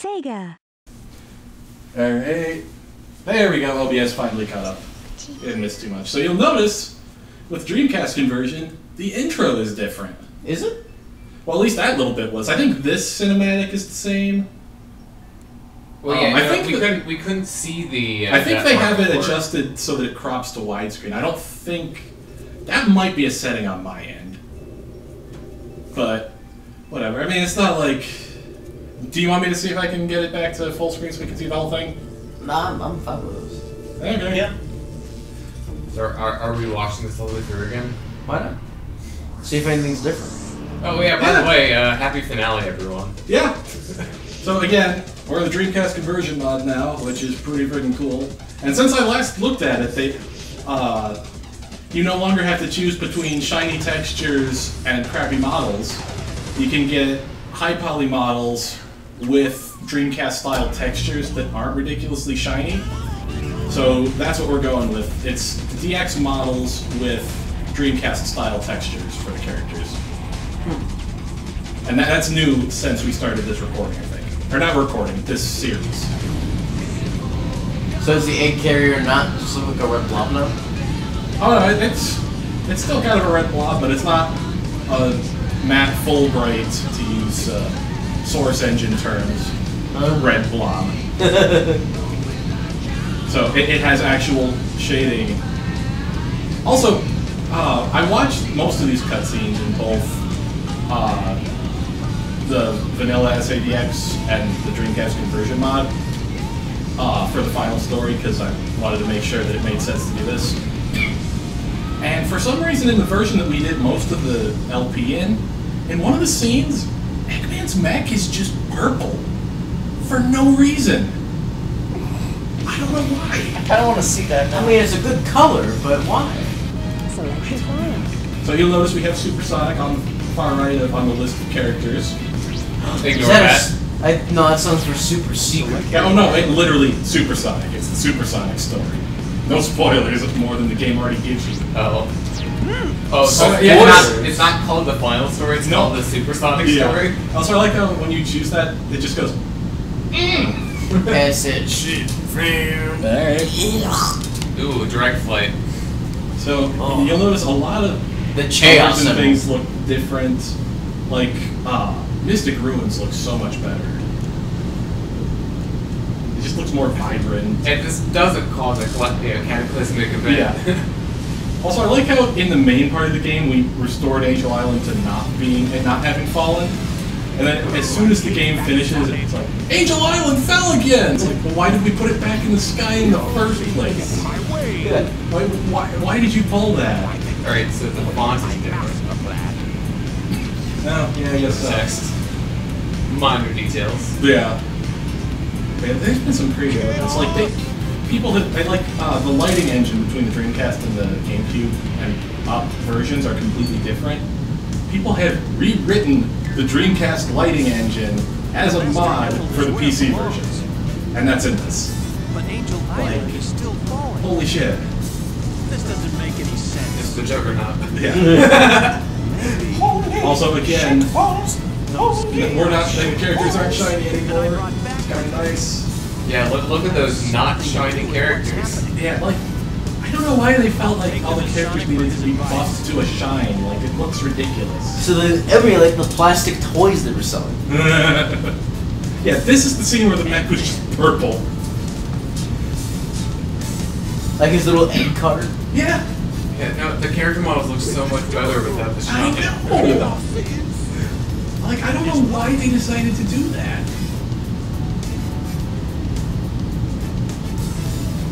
Sega. Alright. There we go. OBS finally caught up. Didn't miss too much. So you'll notice, with Dreamcast Conversion, the intro is different. Is it? Well, at least that little bit was. I think this cinematic is the same. Well, yeah, I think we couldn't see the. I think they have it adjusted so that it crops to widescreen. I don't think that might be a setting on my end, but whatever. I mean, it's not like. Do you want me to see if I can get it back to full screen so we can see the whole thing? Nah, I'm fine with those. Okay. Yeah. So are we watching this all the way through again? Why not? See if anything's different. Oh yeah. By the way, happy finale, everyone. Yeah. So again, we're in the Dreamcast Conversion mod now, which is pretty freaking cool. And since I last looked at it, they, you no longer have to choose between shiny textures and crappy models. You can get high poly models with Dreamcast-style textures that aren't ridiculously shiny. So that's what we're going with. It's DX models with Dreamcast-style textures for the characters. And that's new since we started this recording, I think. Or not recording, this series. So is the egg carrier not just look like a red blob now? Oh no, it's still kind of a red blob, but it's not a matte Fulbright, to use Source Engine terms, red blob. So it has actual shading. Also, I watched most of these cutscenes in both the vanilla SADX and the Dreamcast Conversion mod for the final story, because I wanted to make sure that it made sense to do this. And for some reason in the version that we did most of the LP in one of the scenes, Eggman's mech is just purple. For no reason. I don't know why. I kind of want to see that now. I mean, it's a good color, but why? Select your file. So you'll notice we have Supersonic on the far right on the list of characters. Ignore that. No, that sounds for super secret. Yeah, oh no, literally Supersonic. It's the Supersonic story. No spoilers more than the game already gives you. Oh. Oh, so yeah, it's not called the final story, it's called the Supersonic story? Also, I like how when you choose that, it just goes, Message. Ooh, direct flight. So, you'll notice a lot of the chaos and things look different. Like, Mystic Ruins looks so much better. It just looks more vibrant. And this doesn't cause a cataclysmic event. Yeah. Also, I like how in the main part of the game we restored Angel Island to not having fallen. And then as soon as the game finishes, it's like, Angel Island fell again! It's like, well, why did we put it back in the sky in the first place? Yeah. Why did you pull that? Alright, so the font is different. No, yeah, I guess so. Text. Minor details. Yeah. There's been some pretty good ones. Like, they like the lighting engine between the Dreamcast and the GameCube and up versions are completely different. People have rewritten the Dreamcast lighting engine as a mod for the PC version, and that's in this. But Angel Island is still falling. Holy shit! This doesn't make any sense. It's the Juggernaut. Yeah. Also, again, we're not. The characters aren't shiny anymore. It's kind of nice. Yeah, look at those not shiny characters. Yeah, like, I don't know why they felt like all the characters needed to be buffed to a shine. Like, it looks ridiculous. So they emulate the plastic toys they were selling. Yeah, this is the scene where the mech was just purple. Like his little egg cutter. Yeah. Yeah, no, the character models look so much better without the I shiny. know. Like, I don't know why they decided to do that.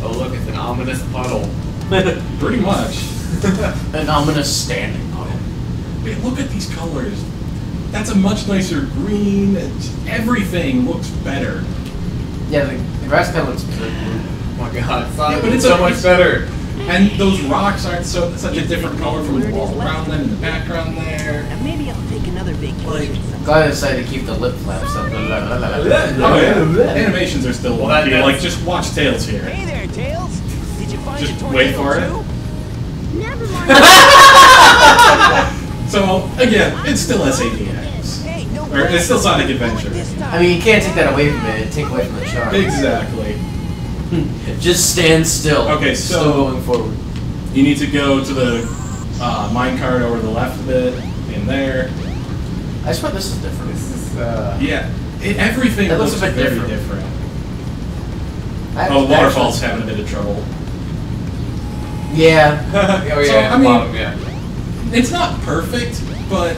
Oh look, it's an ominous puddle. Pretty much. An ominous standing puddle. Wait, look at these colors. That's a much nicer green. Everything looks better. Yeah, the grass kind of looks good. Oh my god, it's so much better. And those rocks aren't such a different color from the wall around them in the background there. And maybe I'll take another vacation. Glad I decided to keep the lip flaps up. Oh yeah, animations are still wonky. Like, just watch Tails here. Hey there, Tails. Did you find Just your wait tornado for it. too? Never mind. So, again, it's still SADX. Hey, no Or it's still Sonic Adventure. I mean, you can't take that away from it. Take away from the charm. Exactly. Just stand still. Okay, Still so going forward. you need to go to the minecart over the left a bit, in there. I swear this is different. This is, Yeah, everything That looks looks a bit very different. Oh, Waterfall's having a bit of trouble. Yeah. oh yeah, So, I mean- bottom, yeah. It's not perfect, but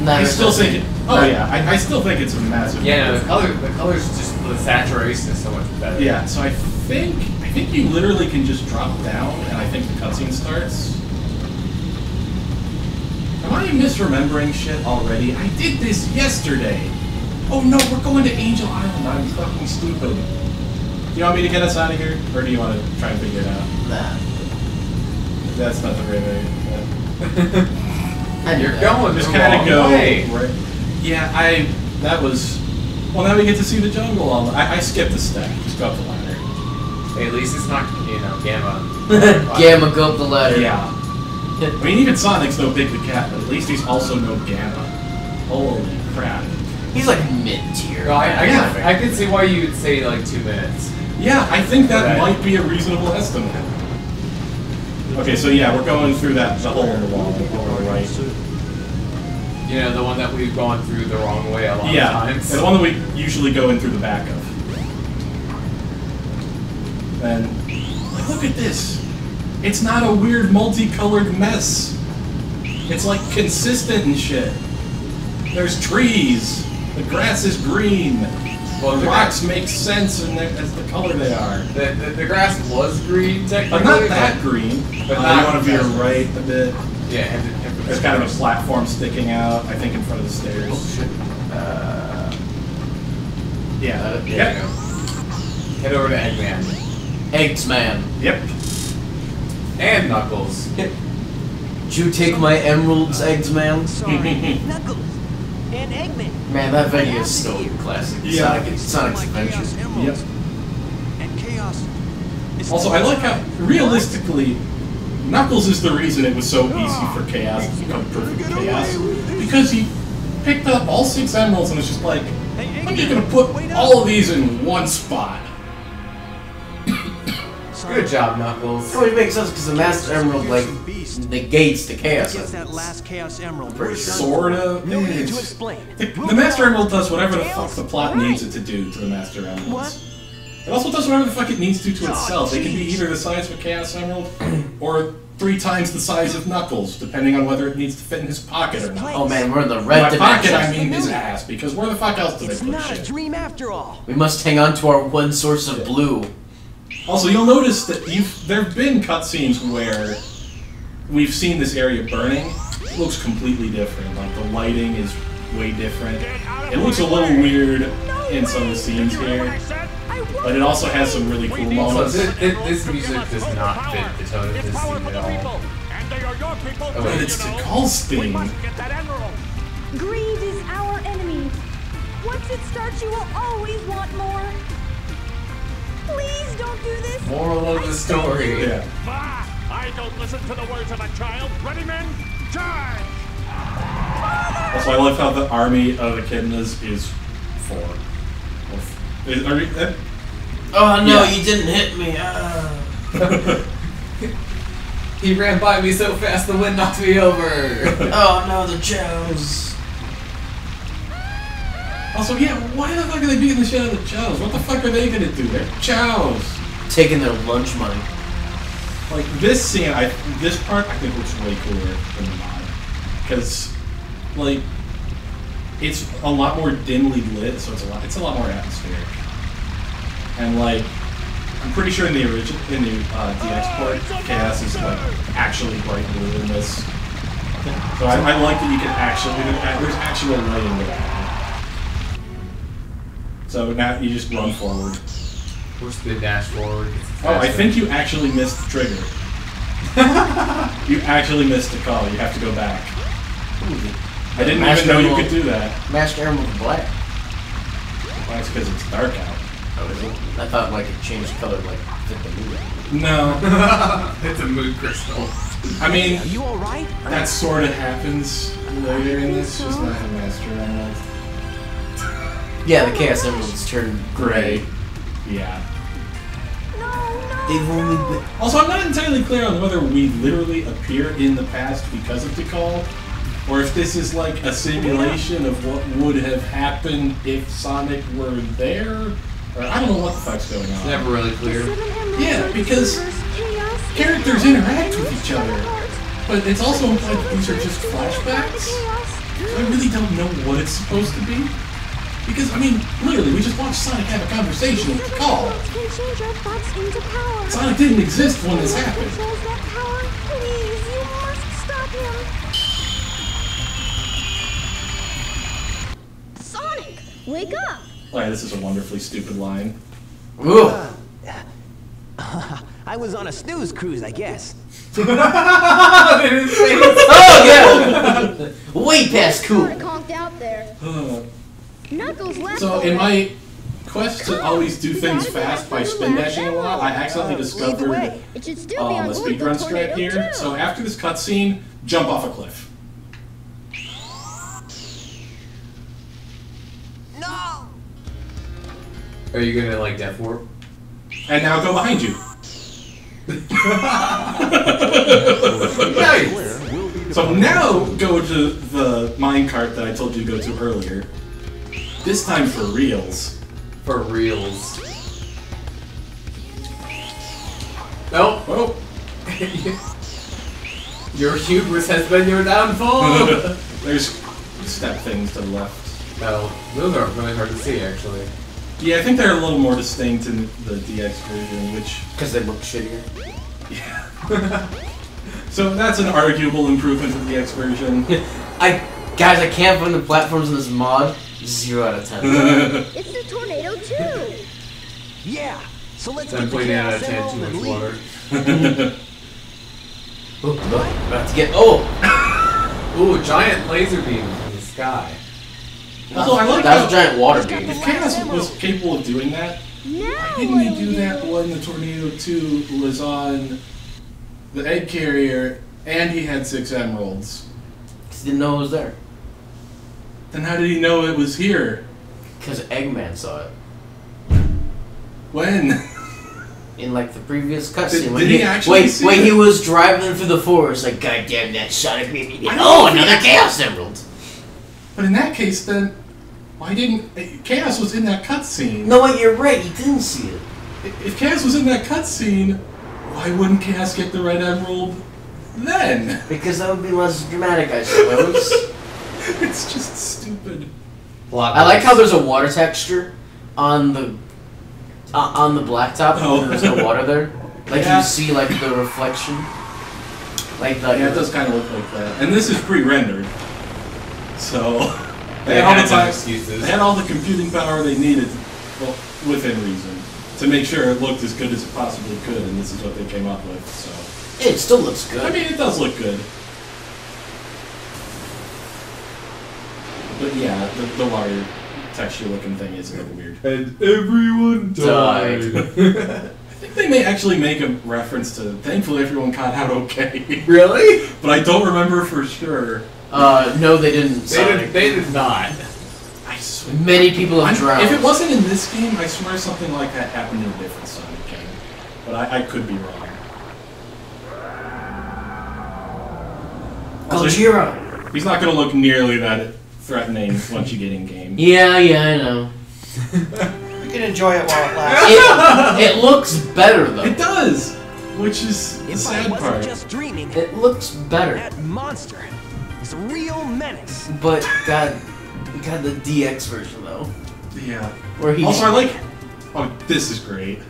Nah, I it's still not- think it. Oh yeah, I still think it's a massive. Yeah, no, the colors just the saturation is so much better. Yeah, so I think you literally can just drop down, and I think the cutscene starts. Am I misremembering shit already? I did this yesterday. Oh no, we're going to Angel Island. I'm fucking stupid. Do you want me to get us out of here, or do you want to try and figure it out? Nah. That's not the right way. You're going Just the kind of wrong go way. right. Yeah, that was. Well, now we get to see the jungle. I skipped a step. Just go up the ladder. Hey, at least it's not, Gamma. Gamma go up the ladder. Yeah. I mean, even Sonic's no Big the Cat, but at least he's also no Gamma. Holy crap. He's like mid-tier. No, Yeah. I can see why you would say like 2 minutes. Yeah, I think that Right. might be a reasonable estimate. Okay, so yeah, we're going through the hole in the wall over the right. You know, the one that we've gone through the wrong way a lot of Yeah, times. and the one that we usually go in through the back of. And like, look at this. It's not a weird multicolored mess. It's like consistent and shit. There's trees. The grass is green. Well, The rocks make sense as the color they are. The grass was green, technically. But not that green. But You not want to veer that right a bit. Yeah, and There's kind of a platform sticking out, I think, in front of the stairs. Oh shit. Yeah. There you Yep. go. Head over to Eggman. Eggs man. Yep. And Knuckles. Did you take my emeralds, eggs man? Sorry, Knuckles and Eggman. Man, that video is still a classic. Yeah. Sonic's Adventure. Chaos Emeralds. Yep. And Chaos is Also, I like how, realistically, Knuckles is the reason it was so easy for Chaos to become perfect Chaos. Because he picked up all 6 emeralds and was just like, I'm just gonna put all of these in one spot. Good job, Knuckles. It only makes sense because the Master Emerald, like, negates the Chaos gets that Emeralds. last Chaos Emerald. Pretty We're done. Sorta. No need to explain. The Master Emerald does whatever the fuck the plot needs it to do to the Master Emeralds. What? It also does whatever the fuck it needs to itself. It can be either the size of a Chaos Emerald or 3 times the size of Knuckles, depending on whether it needs to fit in his pocket or not. Oh man, we're in the By red pocket, dimension. I mean his ass, because where the fuck else do they It's put not a shit? dream after all. We must hang on to our one source of blue. Also, you'll notice that there have been cutscenes where we've seen this area burning. It looks completely different. Like, the lighting is way different. It looks a little weird in some of the scenes here, but it also has some really cool Also, moments. this music does not fit the tone of this scene at all. Oh, But wait. it's Tikal's theme. Greed is our enemy. Once it starts, you will always want more. Please don't do this. Moral of the story. Yeah. I don't listen to the words of a child. Ready, men? Charge! Also, I love how the army of echidnas is 4. Oh no, Yeah. you didn't hit me. He ran by me so fast the wind knocked me over. Oh no, the Joes. Also, yeah, why the fuck are they beating the shit out of the Chows? What the fuck are they gonna do? They're Chows! Taking their lunch money. Like, this scene, this part, I think looks way cooler than the mod. Because, like, it's a lot more dimly lit, so it's a lot more atmospheric. And, like, I'm pretty sure in the DX port, Chaos is, like, actually bright blue in this. So I like that you can actually, there's actual lighting with that. So now you just run forward. Push the dash forward. Oh, I think you actually missed the trigger. You actually missed the call. You have to go back. I didn't even know you could do that. Master Emerald Black. Well, that's because it's dark out. Oh, is it? I thought like it changed color like fit the mood. No. It's a mood crystal. I mean, Are you alright? that sort of happens later in this, just not in Master Emerald. Yeah, the Chaos Emeralds turn gray. Yeah. They've only been... Also, I'm not entirely clear on whether we literally appear in the past because of Tikal, or if this is like a simulation of what would have happened if Sonic were there. Or I don't know what the fuck's going on. It's never really clear. Yeah, because characters interact with each other, but it's also implied that these are just flashbacks. So I really don't know what it's supposed to be. Because, I mean, literally, we just watched Sonic have a conversation with Tikal. Sonic didn't exist when this happened. Please, you must stop him. Sonic, wake up! Oh yeah, this is a wonderfully stupid line. Ooh. I was on a snooze cruise, I guess. Oh, yeah! Way past cool. Sonic honked out there. Knuckles left. So in my quest to always do things fast by spin dashing a lot, I accidentally discovered It should still be on the board speedrun the strat tornado here. too. So after this cutscene, jump off a cliff. No! Are you gonna like death warp? And now go behind you. Nice! So now go to the minecart that I told you to go to earlier. This time for reals. For reals. Nope. Oh. Your hubris has been your downfall! There's step things to the left. No, those are really hard to see, actually. Yeah, I think they're a little more distinct in the DX version, which... Because they look shittier. Yeah. So that's an arguable improvement to the DX version. Guys, I can't find the platforms in this mod. 0 out of 10. It's the tornado too. Yeah, so let's I'm get the putting out of Chaos 10 Emerald too much and leave. water. Oh, about to get... Oh! Ooh, giant laser beam in the sky. Also, I like That was how a giant water beam. if Chaos was capable of doing that, Now why didn't he do that when the Tornado 2 was on the egg carrier and he had 6 emeralds? Because he didn't know it was there. Then how did he know it was here? Because Eggman saw it. When? In like the previous Did cutscene. he actually see when it? he was driving through the forest, like, goddamn that Sonic made me. I Oh, know, another yeah. Chaos Emerald! But in that case, then, why didn't... Chaos was in that cutscene. No, wait, you're right, he didn't see it. If Chaos was in that cutscene, why wouldn't Chaos get the red emerald then? Because that would be less dramatic, I suppose. It's just stupid. I like how there's a water texture on the blacktop when there's no water there. Like Yeah. you see like the reflection. Like the Yeah, it does kind of look like that. And this is pre-rendered. So, They they had all had the some time, excuses. they had all the computing power they needed, well, within reason, to make sure it looked as good as it possibly could, and this is what they came up with, so. It still looks good. I mean, it does look good. But yeah, the water texture looking thing is a little weird. And everyone Died. I think they may actually make a reference to, thankfully everyone got out okay. Really? But I don't remember for sure. No, they didn't. They did not. I swear. Many people have drowned. If it wasn't in this game, I swear something like that happened in a different Sonic game. But I could be wrong. Also, Gojira. he's not going to look nearly that threatening once you get in game. Yeah, I know. You can enjoy it while it lasts. It looks better though. It does! Which is the If I sad wasn't part. just dreaming, It looks better. that monster is a real menace. But God, we got the DX version though, Yeah. where he. Also, I like... Oh, this is great.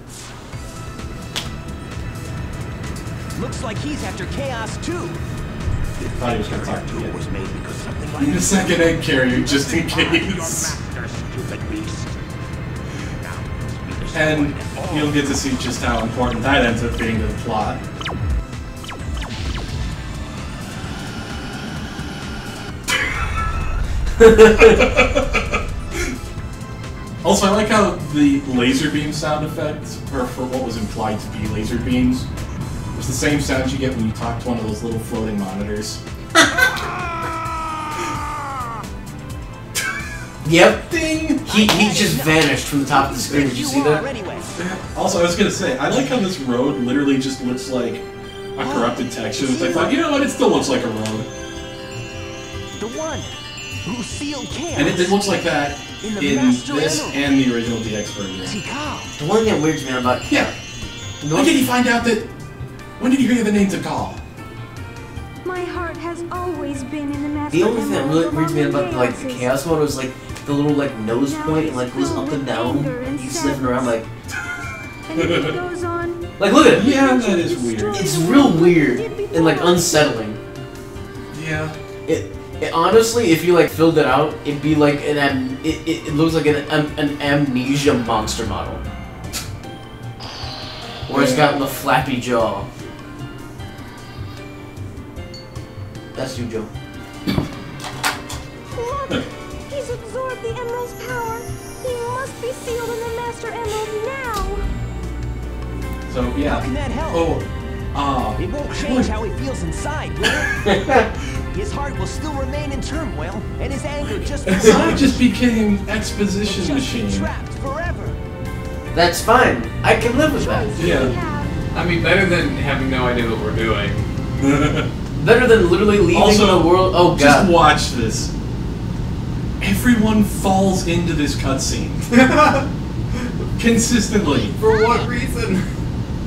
Looks like he's after Chaos too. I thought he was going to talk to you. Was made because something like Need a second egg carrier, just in case. Stupid beast. And you'll get to see just how important that ends up being to the plot. Also, I like how the laser beam sound effect, or for what was implied to be laser beams, was the same sound you get when you talk to one of those little floating monitors. Yep. Ding! He just vanished from the top of the screen. Did you see that? Anyway. Also, I was gonna say, I like how this road literally just looks like a corrupted texture. I thought, you know what, it still looks like a road. The one who sealed Chaos. And it looks like that in this and the original DX version. Tikal. The one thing that weirds me out about Yeah. When did he find out that... When did he hear the name Tikal? My heart has always been in the master. The only thing that really weirds me out about like the chaos chaos mode was like the little like nose point and like goes up and down. He's sniffing around like. And if it goes on, Like look at it. Yeah, that is weird. It's real weird and like unsettling. Yeah. It honestly, if you like filled it out, it'd be like it looks like an amnesia monster model. Where it's got the flappy jaw. That's you, Joe. look! He's absorbed the Emerald's power. He must be sealed in the Master Emerald now. So, yeah. How can that help? It won't change how he feels inside, will it? His heart will still remain in turmoil, and his anger just Sonic just became exposition machine. trapped forever. That's fine. I can live with that. Yeah. I mean, better than having no idea what we're doing. Better than literally leaving Also, the world. Oh just god. watch this. Everyone falls into this cutscene. Consistently. For what reason?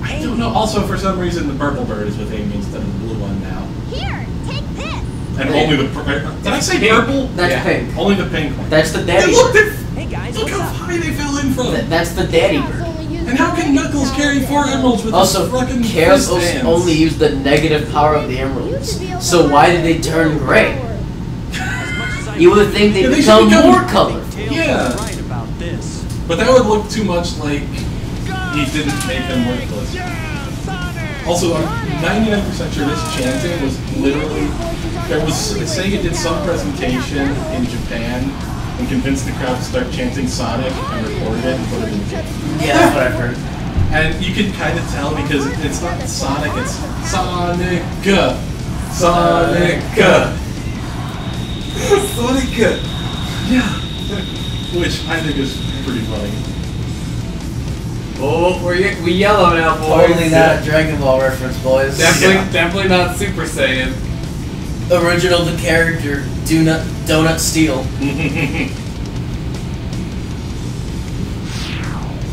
I don't know. Also, for some reason, the purple bird is with Amy instead of the blue one now. Here, take this. And only the did I say purple? That's Yeah. pink. Only the pink one. That's the Hey, daddy. look! bird. Hey guys, Look what's how up? high they fell in from. That's the daddy bird. And how can Knuckles carry 4 emeralds with Also, his fucking Chaos fist hands? only used the negative power of the emeralds. So why did they turn gray? You would think they Yeah, they become should become- more colorful. Yeah. Right about this. But that would look too much like he didn't make them worthless. Also, I'm 99% sure this chanting was literally... There was... Sega did some presentation in Japan and convinced the crowd to start chanting Sonic and recorded it and put it in the game. Yeah, that's what I've heard. And you can kind of tell because it's not Sonic, it's Sonica. Sonica. Sonica. Yeah. Which I think is pretty funny. Oh, we yellow now, boys. Totally not a Dragon Ball reference, boys. Definitely not Super Saiyan. Original the character, Donut Steel.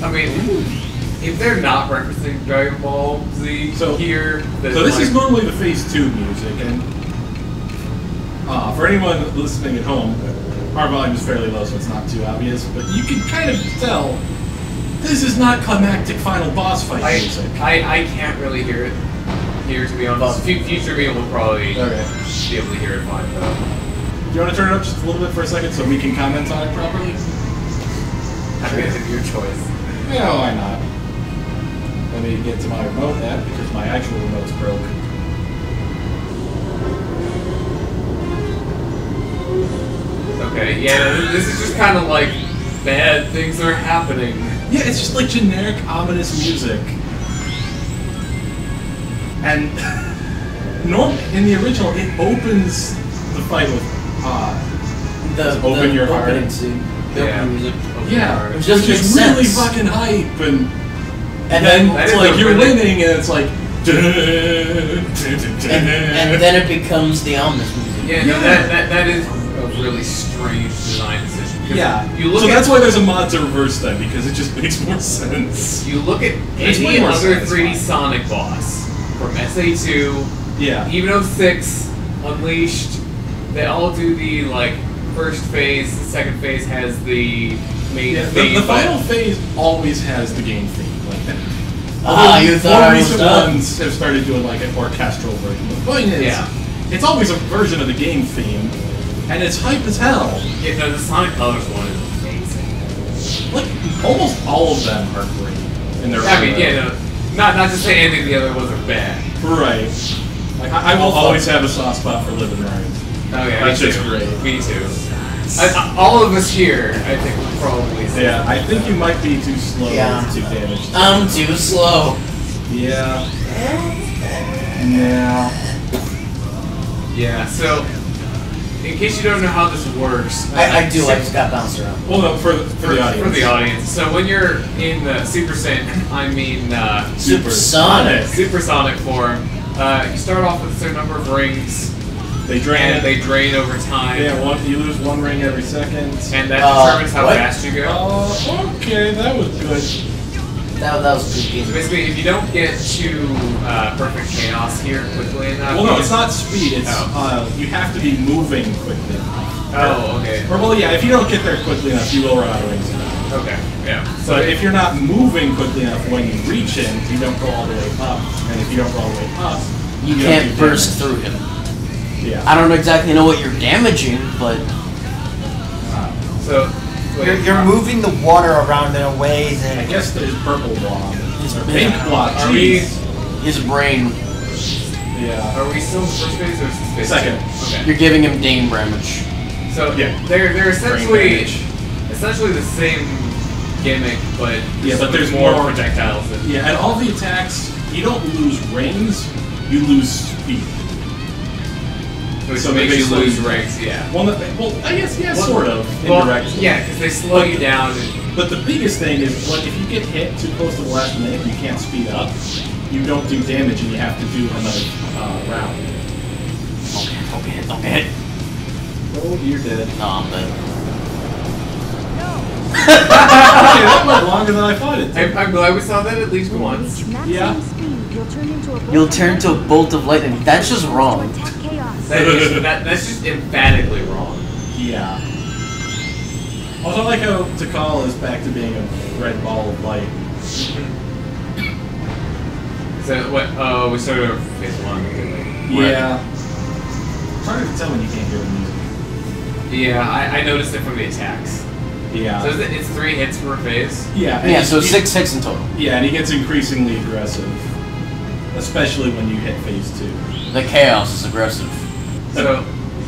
I mean, if they're not referencing Dragon Ball Z here, then So this like, is normally the Phase 2 music, and for anyone listening at home, our volume is fairly low, so it's not too obvious, but you can kind of tell this is not climactic final boss fight music. I can't really hear it here, to be honest. Future me will probably Okay. be able to hear it fine, though. Do you want to turn it up just a little bit for a second so we can comment on it properly? I mean, it's your choice. Yeah, why not? Let me get to my remote app because my actual remote's broke. Okay, yeah, this is just kind of like bad things are happening. Yeah, it's just like generic ominous music. And in the original, it opens the fight with open your heart. opening scene. The Yeah. opening music. Yeah, Which which doesn't is make really sense. fucking hype, and And then then, it's is like a you're really- winning, and it's like. and then it becomes the ominous music. Yeah, no, that is a really strange design decision. Because Yeah, you look so at that's why there's a mod to reverse that, because it just makes more sense. you look at Makes way any more other sense. 3D Sonic boss from SA2, Yeah. even 06, Unleashed, they all do the like first phase, the second phase has the main Yeah, theme. the but- final phase always has the game theme. Like that. You thought More I was recent done. ones have started doing like an orchestral version. The point is, Yeah. it's always a version of the game theme, and it's hype as hell. Yeah, no, the Sonic Colors one is amazing. Like almost all of them are great in their I own mean, way. yeah, no, not to say anything the other ones are bad. Right. Like I will always have a soft spot for Live and Rhyme. Oh yeah, That's me just too. great. Me too. All of us here, I think, would probably say Yeah, I think you might be too slow Yeah. to damage. I'm too slow. Yeah. Yeah. Yeah, so in case you don't know how this works, I do. I just got bounced around. Well, no, for the audience. For the audience. So when you're in the Supersonic form, you start off with a certain number of rings. They drain. And they drain over time. Yeah, you lose 1 ring every second. And that determines how fast you go. Okay, that was good. That was a good game. So basically, if you don't get to perfect chaos here quickly enough... Well, no, it's not speed. It's you have to be moving quickly enough. Oh, okay. Or, well, yeah, if you don't get there quickly enough, you will run out of rings. Okay, yeah. So if you're not moving quickly enough when you reach him, you don't go all the way up. And if you don't go all the way up, you can't burst through him. Yeah. I don't exactly know what you're damaging, but... So... You're moving the water around in a way that... I guess his purple blob. His pink blob. His brain. Yeah. Are we still in the first phase or phase second? Okay. You're giving him Dane damage. So they're essentially the same gimmick, but there's more projectiles. Yeah, and all the attacks, you don't lose rings, you lose speed. Which makes you lose rings, yeah. Well, I guess, sort of, indirectly. Yeah, because they slow you down. But the biggest thing is, if you get hit too close to the last minute and you can't speed up, you don't do damage and you have to do another round. Don't get hit. Oh, you're dead. No, I'm dead. Okay, that went longer than I thought it did. I'm glad we saw that at least once. Yeah. You'll turn into a bolt of lightning. That's just wrong. That's just emphatically wrong. Yeah. Also, I like how Tikal is back to being a red ball of light. So what? Oh, we started over phase 1. Yeah. It's harder to tell when you can't hear the music. Yeah, I noticed it from the attacks. Yeah. So it's 3 hits per phase? Yeah. Yeah, so 6 hits in total. Yeah, and he gets increasingly aggressive. Especially when you hit phase 2. The chaos is aggressive. So,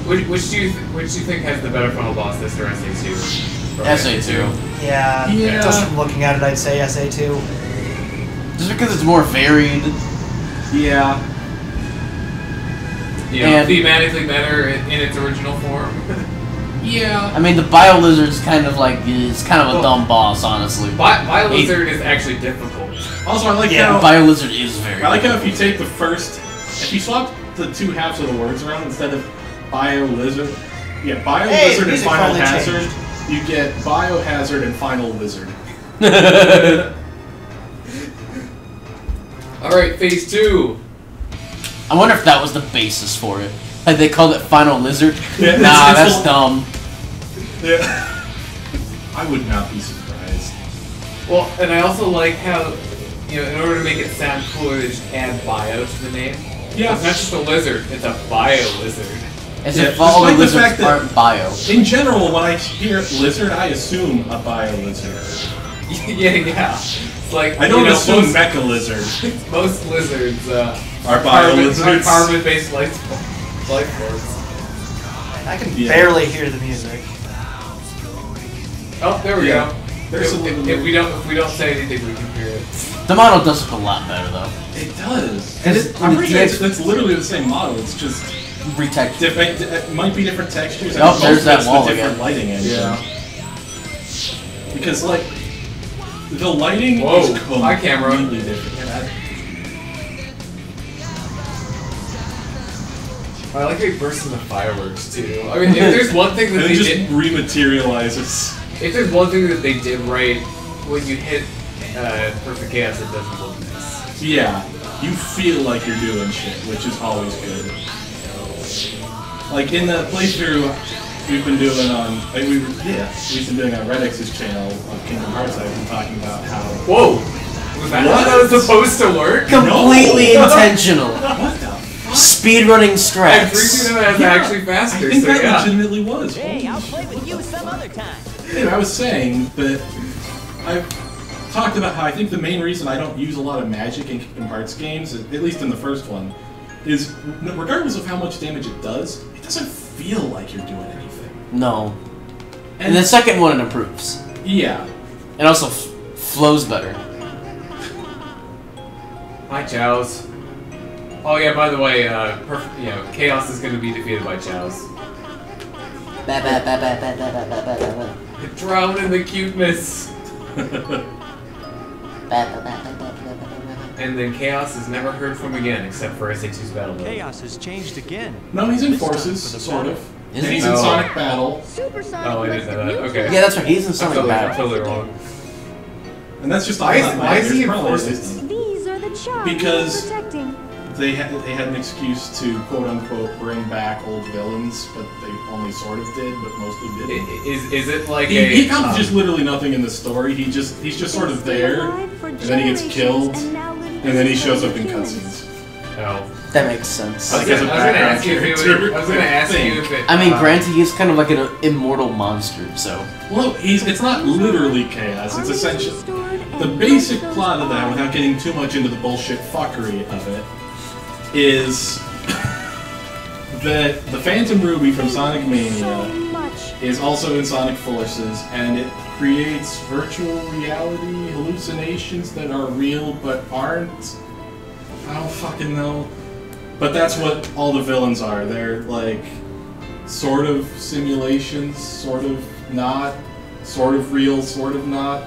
which do you think has the better final boss, this or SA2? SA2. Yeah, just from looking at it, I'd say SA2. Just because it's more varied. Yeah. Yeah, thematically better in its original form. Yeah. I mean, the Bio Lizard's kind of like, it's kind of a dumb boss, honestly. Bio Lizard is actually difficult. Also, I like how... Bio Lizard is very I like how if you take the first... If you swap the 2 halves of the words around instead of Bio Lizard... Yeah, Bio Lizard and Final Hazard, you get Biohazard and Final Lizard. Alright, phase 2. I wonder if that was the basis for it. Like they called it Final Lizard. Yeah, that's dumb. Yeah. I would not be surprised. Well, and I also like how, in order to make it sound cooler, they just add bio to the name. Yeah. It's not just a lizard, it's a bio lizard. As if all the lizards aren't bio. In general, when I hear lizard, I assume a bio lizard. yeah. It's like, I don't assume mecha lizard. Most lizards are bio lizards. Are carbon-based life forms. I can barely hear the music. Oh, there we go. If we don't say anything, we can hear it. The model does look a lot better, though. It does. And I'm pretty sure it's literally the same model. It's just retextured. It might be different textures. Oh, there's that wall different again. Lighting engine. Yeah. Because the lighting is completely different. I like how he bursts into fireworks too. I mean, if there's one thing that and they just did, rematerializes. If there's one thing that they did right, when you hit perfect chaos, it doesn't look nice. Yeah, you feel like you're doing shit, which is always good. Like in the playthrough we've been doing on, we've been doing on Redx's channel of Kingdom Hearts. I've been talking about how. Whoa, was that how that was supposed to work? Completely intentional. What the? Speedrunning strats. I'm freaking out actually faster. I think that legitimately was. Hey, I'll play with you some other time. And I was saying that I've talked about how I think the main reason I don't use a lot of magic in Kingdom Hearts games, at least in the first one, is regardless of how much damage it doesn't feel like you're doing anything. No. And the second one, it improves. Yeah. It also flows better. Hi, Chows. Oh yeah, by the way, Chaos is going to be defeated by Chows. Drown in the cuteness. And then Chaos is never heard from again, except for SA2's battle mode. Chaos has changed again. No, he's in Forces, sort of. Is And he? he's in Sonic Battle. Supersonic Oh, I didn't know that. Okay. Yeah, that's right. He's in Sonic I'm Battle. totally wrong. And that's just Why is he in probably Forces? These are the charms Because- we're protecting. they had an excuse to quote unquote bring back old villains, but they only sort of did, but mostly didn't. Is it like He accomplishes literally nothing in the story. He's just sort of there, and then he gets killed, and then he shows up in cutscenes. Oh. That makes sense. Like as a background character. I mean, granted, he's kind of like an immortal monster, so. Well, it's not literally chaos. It's essentially the basic plot of that, without getting too much into the bullshit fuckery of it, is that the Phantom Ruby from Sonic Mania is also in Sonic Forces, and it creates virtual reality hallucinations that are real but aren't. I don't fucking know. But that's what all the villains are. They're like sort of simulations, sort of not, sort of real, sort of not.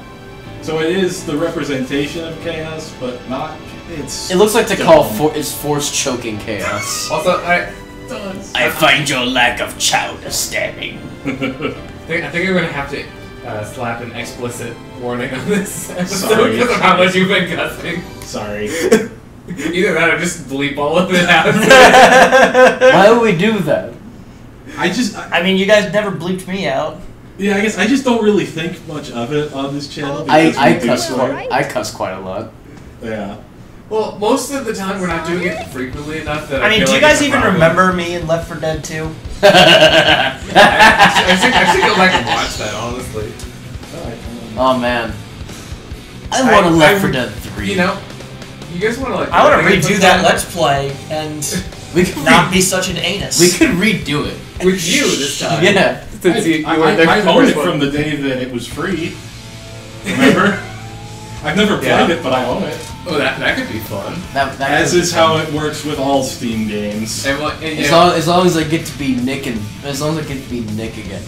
So it is the representation of chaos, but not. It looks like to call it's force choking chaos. Also, I find your lack of child astounding. I think I'm gonna have to slap an explicit warning on this episode Sorry. because of how much you've been cussing. Sorry. Either that or just bleep all of it out. Why would we do that? I mean, you guys never bleeped me out. Yeah, I guess I just don't really think much of it on this channel. I because cuss quite a lot. Yeah. Well, most of the time we're not doing it frequently enough that I mean, feel do you like guys it's a even problem. remember me in Left 4 Dead 2? I should go back and watch that, honestly. Oh man, I want to Left 4 Dead 3. You know, you guys want to like? I want to redo that Let's Play and we could not be such an anus. We could redo it with you this time. Yeah. Since you I were there owned first it one. from the day that it was free. Remember? I've never played it, but I own it. Oh, that could be fun. That As is how it works with all Steam games. And, as long as I get to be Nick as long as I get to be Nick again.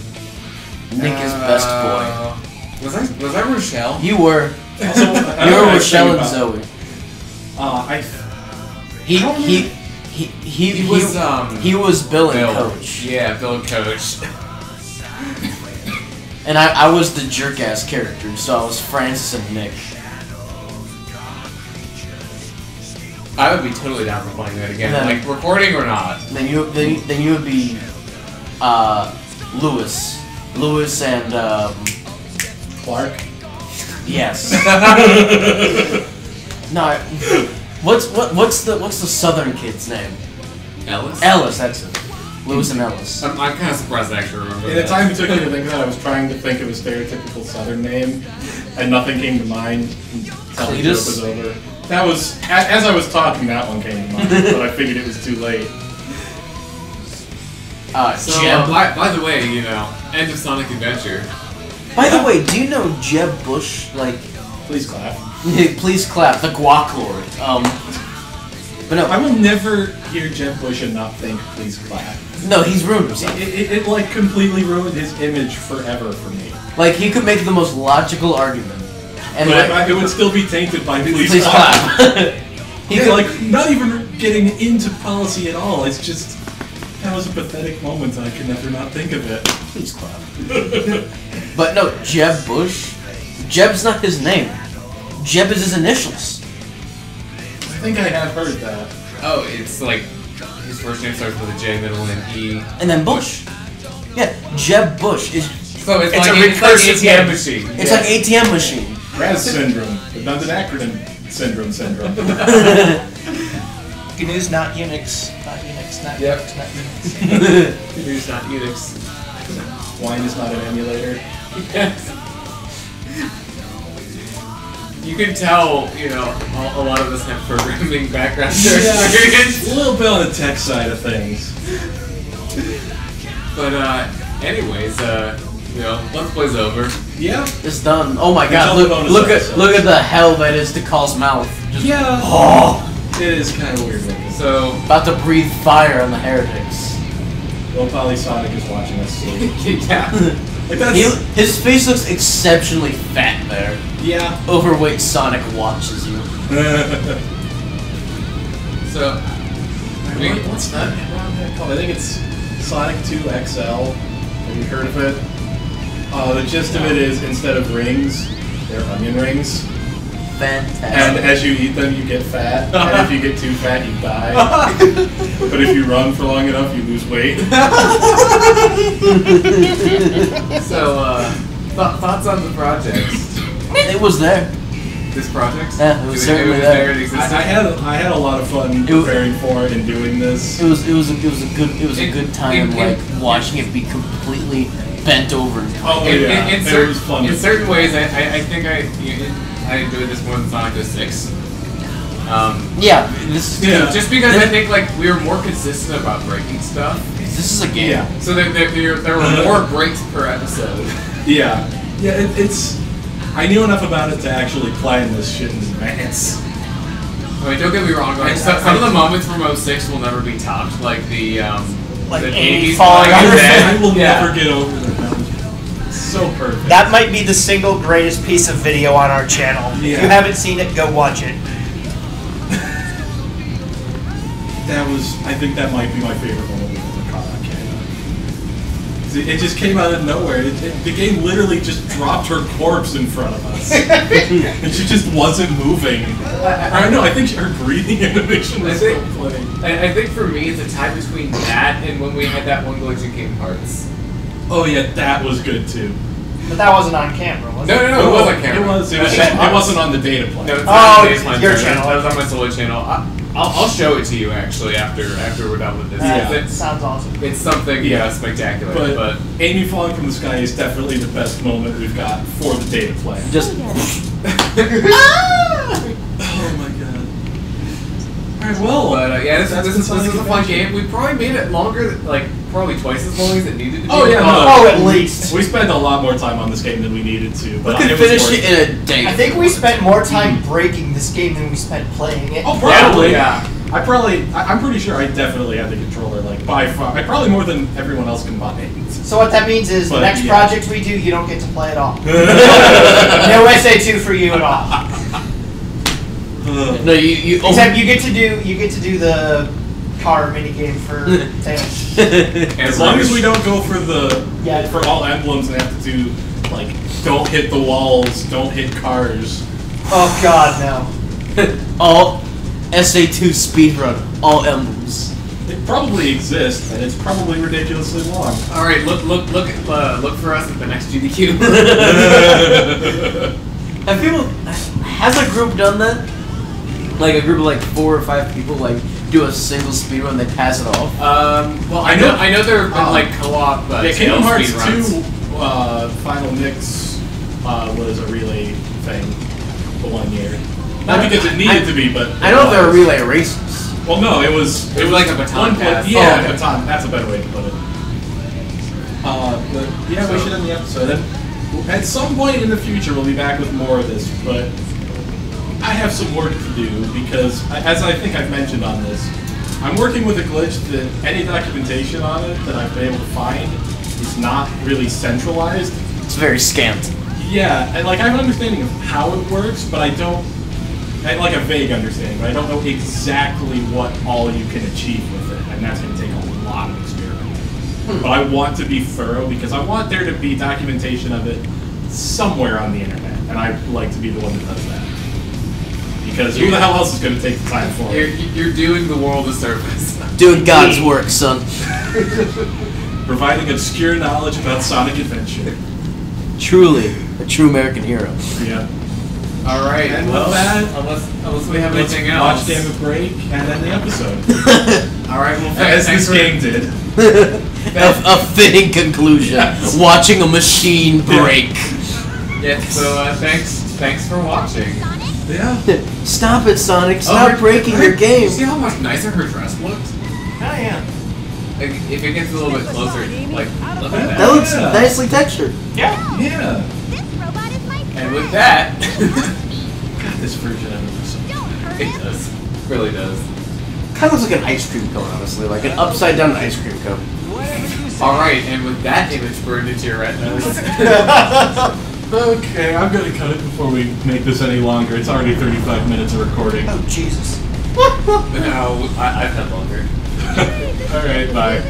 Nick is best boy. Was I Rochelle? You were. Also, You were Rochelle and Zoe. He was Bill and Coach. Yeah, Bill and Coach. And I was the jerk ass character, so I was Francis and Nick. I would be totally down for playing that again, Then- like recording or not. Then you would be Lewis and Clark. yes. No, what's the Southern kid's name? Ellis? Ellis, that's it. Lewis and Ellis. I'm kind of surprised I actually remember In the that. time it took me to think of that, I was trying to think of a stereotypical Southern name, and nothing came to mind until the joke Cletus? was over. That was, as I was talking, that one came to mind, but I figured it was too late. So, Jeb. by the way, you know, end of Sonic Adventure. By the way, do you know Jeb Bush? Like, Please clap. please clap, the Guac Lord. But no, I will never hear Jeb Bush and not think, please clap. no, he's ruined himself. It like completely ruined his image forever for me. Like, he could make the most logical argument, and But like, it would still be tainted by please, please clap. clap. He could, like, not even getting into policy at all. It's just, that was a pathetic moment and I could never not think of it. Please clap. But no, Jeb Bush. Jeb's not his name. Jeb is his initials. I think I have heard that. Oh, it's like his first name starts with a J, middle name E. And then Bush. Yeah, Jeb Bush is. So it's It's like a it's like recursive ATM game. machine. It's like ATM machine. RAS syndrome. Redundant acronym syndrome. GNU's not Unix. Not Unix. Not Yep. Unix. Not Unix. It's not Unix. Wine is not an emulator. Yes. You can tell, you know, a lot of us have programming background experience. A little bit on the tech side of things. But anyways, you know, Let's Play's over. Yeah. It's done. Oh my god, all the bonus look episodes. at the hell that is Tikal's mouth. Just Yeah. oh, It is kind of weird looking. So about to breathe fire on the heretics. Well, probably Sonic is watching us. So. Yeah. Like that's, his face looks exceptionally fat there. yeah. Overweight Sonic watches you. So, What's that called? I think it's Sonic 2 XL. Have you heard of it? The gist of it is instead of rings, they're onion rings. Fantastic. And as you eat them, you get fat. And if you get too fat, you die. But if you run for long enough, you lose weight. so thoughts on the project? It was there. This project? Yeah, it was certainly there. It existed? I had a lot of fun preparing for it and doing this. It was a good time like watching it be completely bent over. Oh yeah, it was fun. In certain ways, I think I enjoyed this more than Sonic 06. Yeah, this is just because I think like we were more consistent about breaking stuff. This is a game. Yeah. So there were more breaks per episode. Yeah, it's. I knew enough about it to actually plan this shit in advance. I mean, don't get me wrong. Like, some of the moments from 06 will never be topped, like the Like the Amy 80s falling flying on her dead. I will Yeah. never get over that. It's so perfect. That might be the single greatest piece of video on our channel. If Yeah. you haven't seen it, go watch it. I think that might be my favorite moment of the car. It just came out of nowhere. The game literally just dropped her corpse in front of us. And she just wasn't moving. I know, I think her breathing animation was still playing. I think for me, it's a tie between that and when we had that one glitch in Kingdom Hearts. Oh yeah, that was good too. But that wasn't on camera, was it? No, it wasn't camera. It wasn't on the DataPlan. No, it's Oh, not on the DataPlan your channel. channel. That was on my solo channel. I'll show it to you actually after we're done with this. Yeah. That sounds awesome. It's something spectacular. But Amy falling from the sky is definitely the best moment we've got for the DataPlan. Just Oh my god. Alright, well. This that's is the a Sonic fun Adventure. game. We probably made it longer, like probably twice as long as it needed to be. Oh yeah, no. Oh, at least. We spent a lot more time on this game than we needed to. we But could was finish worth it in a day. I think we spent more time breaking this game than we spent playing it. Oh, probably. Yeah. I'm pretty sure I definitely had the controller, like, by far. Probably more than everyone else combined. So what that means is But, the next yeah. project we do, you don't get to play at all. No SA2 for you at all. No, you Except you get to do the car minigame for Thanos. As long as we don't go for Yeah. for all emblems and have to do, like, don't hit the walls, don't hit cars. Oh God, no. all SA2 speedrun, all emblems. It probably exists, and it's probably ridiculously long. All right, look for us at the next GDQ. Has a group done that? Like a group of like 4 or 5 people like do a single speedrun, they pass it off. Well, I know there have been like co-op Kingdom Hearts speedruns. 2 Final Mix was a relay thing for 1 year. Not because it needed to be, but I know there are relay races. Well, no, it was like a baton pass. Yeah, Oh, okay. baton. That's a better way to put it. But yeah, we should end the episode. And at some point in the future, we'll be back with more of this. But I have some work to do because, as I think I've mentioned on this, I'm working with a glitch that any documentation on it that I've been able to find is not really centralized. It's very scant. Yeah, and like I have an understanding of how it works, but I don't. I have like a vague understanding, but I don't know exactly what all you can achieve with it, and that's going to take a lot of experimenting. But I want to be thorough because I want there to be documentation of it somewhere on the internet, and I'd like to be the one that does that. Because who the hell else is going to take the time for it? You're doing the world a service. Doing God's work, son. Providing obscure knowledge about Sonic Adventure. Truly, a true American hero. Yeah. All right. And well, with that, unless we have let's anything else. watch Damn It Break and end the episode. All right. Well, As thanks this for- game did. A fitting conclusion. Yes. Watching a machine break. Yeah. So thanks for watching. Yeah. Stop it, Sonic. Stop breaking your You game. see how much nicer her dress looked? Oh yeah. Like, if it gets a little bit closer, like look at That that. looks nicely textured. Yeah. Yeah. This robot is my And with that, God, this version of it is so Don't hurt it him. does. Really does. Kind of looks like an ice cream cone, honestly. Like an upside down ice cream cone. Whatever you say. Alright, and with that image burned into your retinas. Okay, I'm gonna cut it before we make this any longer. It's already 35 minutes of recording. Oh, Jesus. No, I've had longer. Alright, bye.